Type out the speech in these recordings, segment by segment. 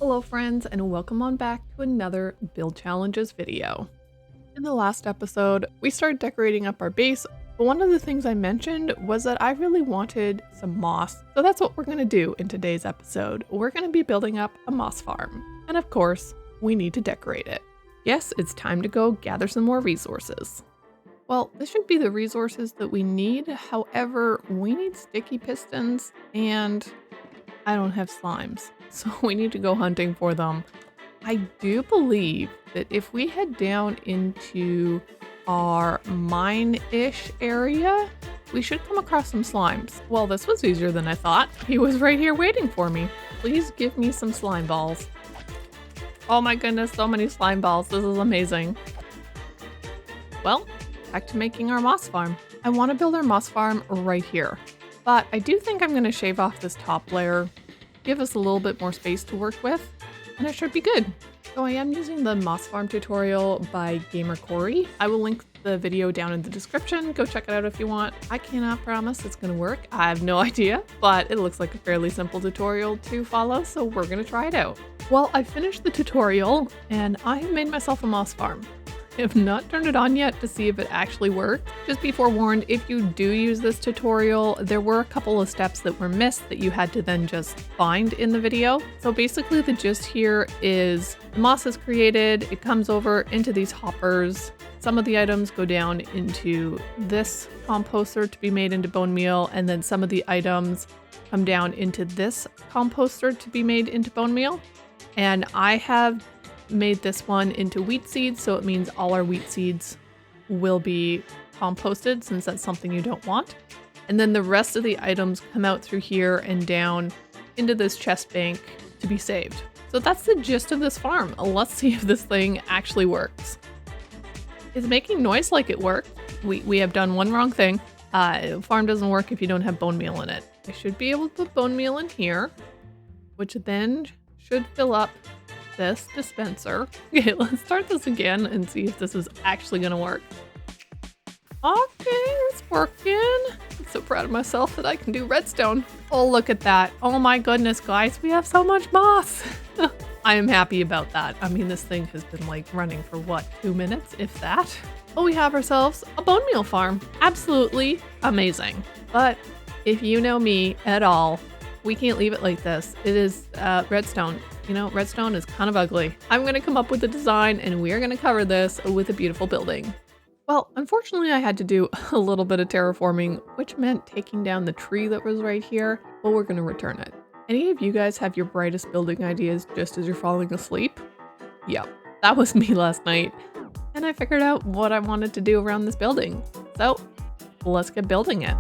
Hello friends, and welcome on back to another Build Challenges video. In the last episode, we started decorating up our base, but one of the things I mentioned was that I really wanted some moss. So that's what we're going to do in today's episode. We're going to be building up a moss farm. And of course, we need to decorate it. Yes, it's time to go gather some more resources. Well, this should be the resources that we need. However, we need sticky pistons and I don't have slimes, so we need to go hunting for them. I do believe that if we head down into our mine-ish area, we should come across some slimes. Well, this was easier than I thought. He was right here waiting for me. Please give me some slime balls. Oh my goodness, so many slime balls. This is amazing. Well, back to making our moss farm. I want to build our moss farm right here. But I do think I'm going to shave off this top layer, give us a little bit more space to work with, and it should be good. So I am using the moss farm tutorial by Gamer Corey. I will link the video down in the description. Go check it out if you want. I cannot promise it's going to work. I have no idea, but it looks like a fairly simple tutorial to follow, so we're going to try it out. Well, I finished the tutorial and I have made myself a moss farm. I have not turned it on yet to see if it actually worked. Just be forewarned, if you do use this tutorial, there were a couple of steps that were missed that you had to then just find in the video. So basically the gist here is the moss is created, it comes over into these hoppers. Some of the items go down into this composter to be made into bone meal, and then some of the items come down into this composter to be made into bone meal. And I have made this one into wheat seeds, so it means all our wheat seeds will be composted since that's something you don't want. And then the rest of the items come out through here and down into this chest bank to be saved. So that's the gist of this farm. Let's see if this thing actually works. It's making noise like it worked. We have done one wrong thing. Farm doesn't work if you don't have bone meal in it. I should be able to put bone meal in here, which then should fill up this dispenser. Okay, let's start this again and see if this is actually gonna work. Okay, it's working. I'm so proud of myself that I can do redstone. Oh, look at that. Oh my goodness, guys, we have so much moss. I am happy about that. I mean, this thing has been like running for what, 2 minutes, if that? Oh, we have ourselves a bone meal farm. Absolutely amazing. But if you know me at all, we can't leave it like this. It is redstone. You know, redstone is kind of ugly. I'm going to come up with a design and we are going to cover this with a beautiful building. Well, unfortunately, I had to do a little bit of terraforming, which meant taking down the tree that was right here, but we're going to return it. Any of you guys have your brightest building ideas just as you're falling asleep? Yep, that was me last night. And I figured out what I wanted to do around this building. So let's get building it.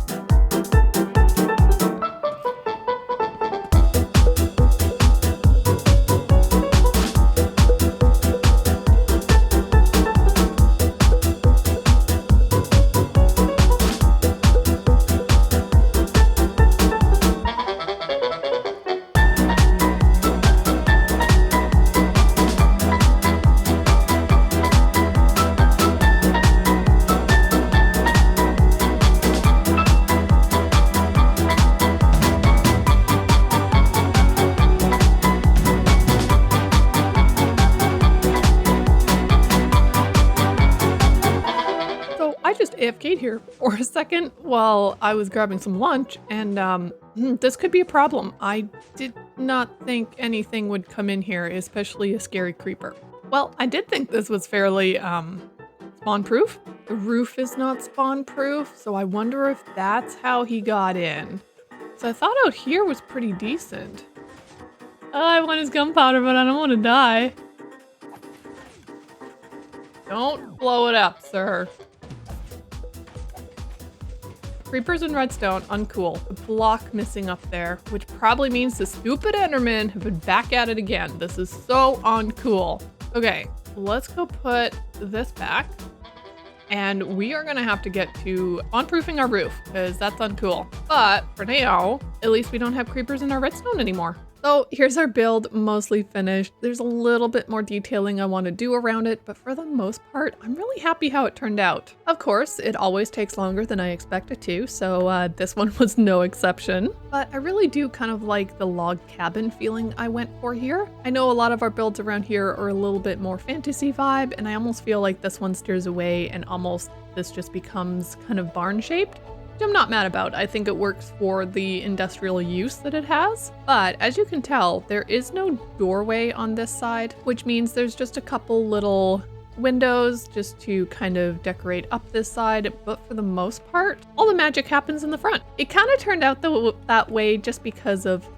AFK'd here for a second while I was grabbing some lunch, and this could be a problem. I did not think anything would come in here, especially a scary creeper. Well, I did think this was fairly spawn-proof. The roof is not spawn-proof, so I wonder if that's how he got in. So I thought out here was pretty decent. I want his gunpowder, but I don't want to die. Don't blow it up, sir. Creepers and redstone, uncool. The block missing up there, which probably means the stupid Endermen have been back at it again. This is so uncool. Okay, let's go put this back. And we are gonna have to get to on-proofing our roof, because that's uncool. But for now, at least we don't have creepers in our redstone anymore. So here's our build, mostly finished. There's a little bit more detailing I want to do around it, but for the most part, I'm really happy how it turned out. Of course, it always takes longer than I expect it to, so this one was no exception. But I really do kind of like the log cabin feeling I went for here. I know a lot of our builds around here are a little bit more fantasy vibe, and I almost feel like this one steers away and almost this just becomes kind of barn shaped. I'm not mad about. I think it works for the industrial use that it has. But as you can tell, there is no doorway on this side, which means there's just a couple little windows just to kind of decorate up this side. But for the most part, all the magic happens in the front. It kind of turned out that way just because of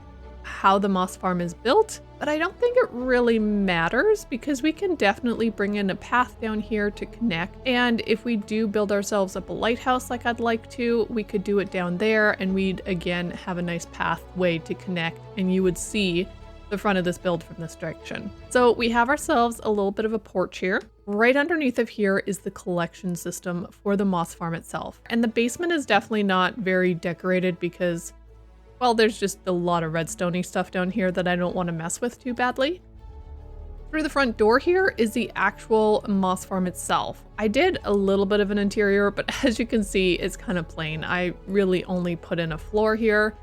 how the moss farm is built, but I don't think it really matters because we can definitely bring in a path down here to connect. And if we do build ourselves up a lighthouse like I'd like to, we could do it down there and we'd again have a nice pathway to connect and you would see the front of this build from this direction. So we have ourselves a little bit of a porch here. Right underneath of here is the collection system for the moss farm itself. And the basement is definitely not very decorated because, well, there's just a lot of redstone-y stuff down here that I don't want to mess with too badly. Through the front door here is the actual moss farm itself. I did a little bit of an interior, but as you can see, it's kind of plain. I really only put in a floor here,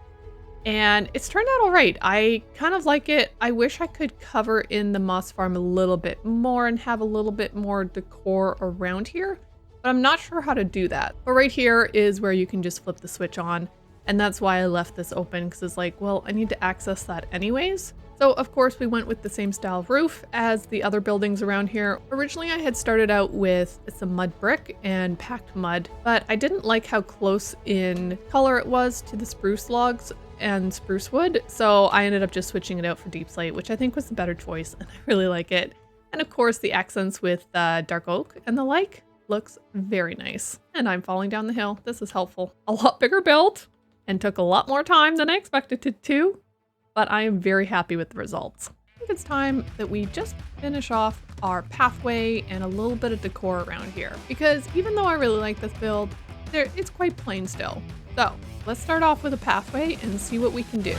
and it's turned out all right. I kind of like it. I wish I could cover in the moss farm a little bit more and have a little bit more decor around here, but I'm not sure how to do that. But right here is where you can just flip the switch on. And that's why I left this open because it's like, well, I need to access that anyways. So of course we went with the same style roof as the other buildings around here. Originally I had started out with some mud brick and packed mud, but I didn't like how close in color it was to the spruce logs and spruce wood. So I ended up just switching it out for deep slate, which I think was the better choice and I really like it. And of course the accents with dark oak and the like looks very nice. And I'm falling down the hill. This is helpful. A lot bigger build. And took a lot more time than I expected it to, but I am very happy with the results. I think it's time that we just finish off our pathway and a little bit of decor around here, because even though I really like this build, it's quite plain still. So let's start off with a pathway and see what we can do.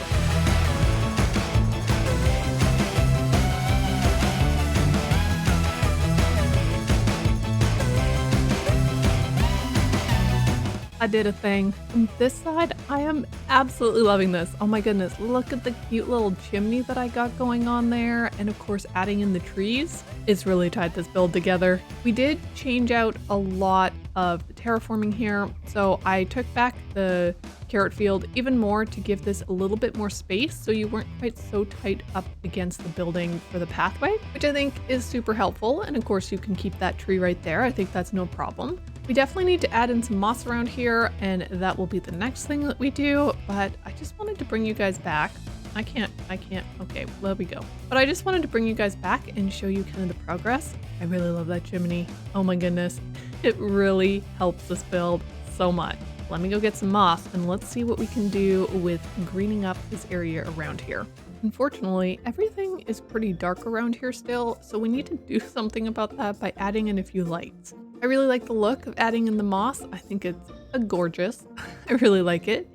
I did a thing. From this side, I am absolutely loving this. Oh my goodness, look at the cute little chimney that I got going on there. And of course, adding in the trees, it's really tied this build together. We did change out a lot of the terraforming here. So I took back the carrot field even more to give this a little bit more space so you weren't quite so tight up against the building for the pathway, which I think is super helpful. And of course, you can keep that tree right there. I think that's no problem. We definitely need to add in some moss around here, and that will be the next thing that we do, but I just wanted to bring you guys back. I can't, okay, there we go. But I just wanted to bring you guys back and show you kind of the progress. I really love that chimney. Oh my goodness, it really helps this build so much. Let me go get some moss and let's see what we can do with greening up this area around here. Unfortunately, everything is pretty dark around here still, so we need to do something about that by adding in a few lights. I really like the look of adding in the moss. I think it's gorgeous. I really like it.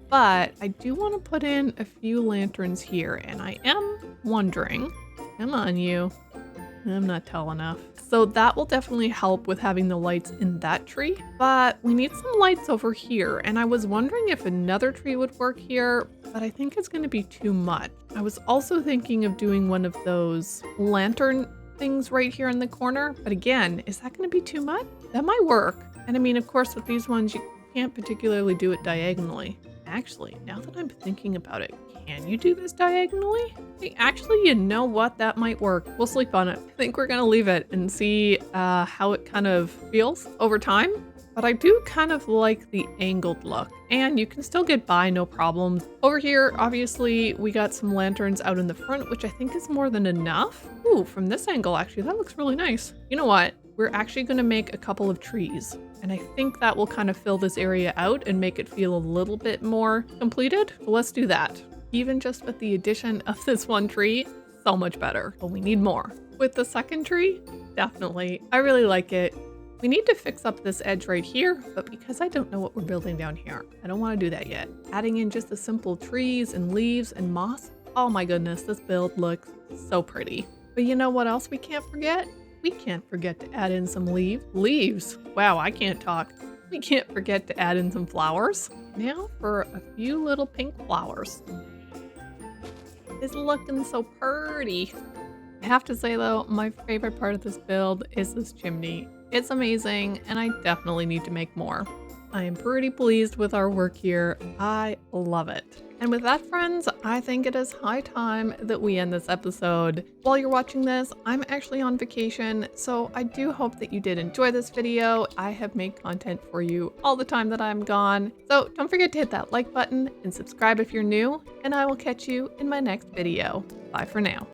But I do want to put in a few lanterns here, and I am wondering, come on you, I'm not tall enough. So that will definitely help with having the lights in that tree, but we need some lights over here. And I was wondering if another tree would work here, but I think it's going to be too much. I was also thinking of doing one of those lantern things right here in the corner, but again, is that going to be too much? That might work. And I mean, of course, with these ones, you can't particularly do it diagonally. Actually, now that I'm thinking about it, can you do this diagonally? Actually, you know what? That might work. We'll sleep on it. I think we're gonna leave it and see how it kind of feels over time. But I do kind of like the angled look, and you can still get by no problems. Over here, obviously, we got some lanterns out in the front, which I think is more than enough. Ooh, from this angle, actually, that looks really nice. You know what? We're actually gonna make a couple of trees, and I think that will kind of fill this area out and make it feel a little bit more completed. So let's do that. Even just with the addition of this one tree, so much better, but we need more. With the second tree, definitely. I really like it. We need to fix up this edge right here, but because I don't know what we're building down here, I don't want to do that yet. Adding in just the simple trees and leaves and moss Oh my goodness, this build looks so pretty. But you know what else we can't forget? We can't forget to add in some leaves. Wow, I can't talk. We can't forget to add in some flowers. Now for a few little pink flowers. It's looking so pretty. I have to say though, my favorite part of this build is this chimney. It's amazing and I definitely need to make more. I am pretty pleased with our work here. I love it. And with that, friends, I think it is high time that we end this episode. While you're watching this, I'm actually on vacation, so I do hope that you did enjoy this video. I have made content for you all the time that I'm gone. So don't forget to hit that like button and subscribe if you're new, and I will catch you in my next video. Bye for now.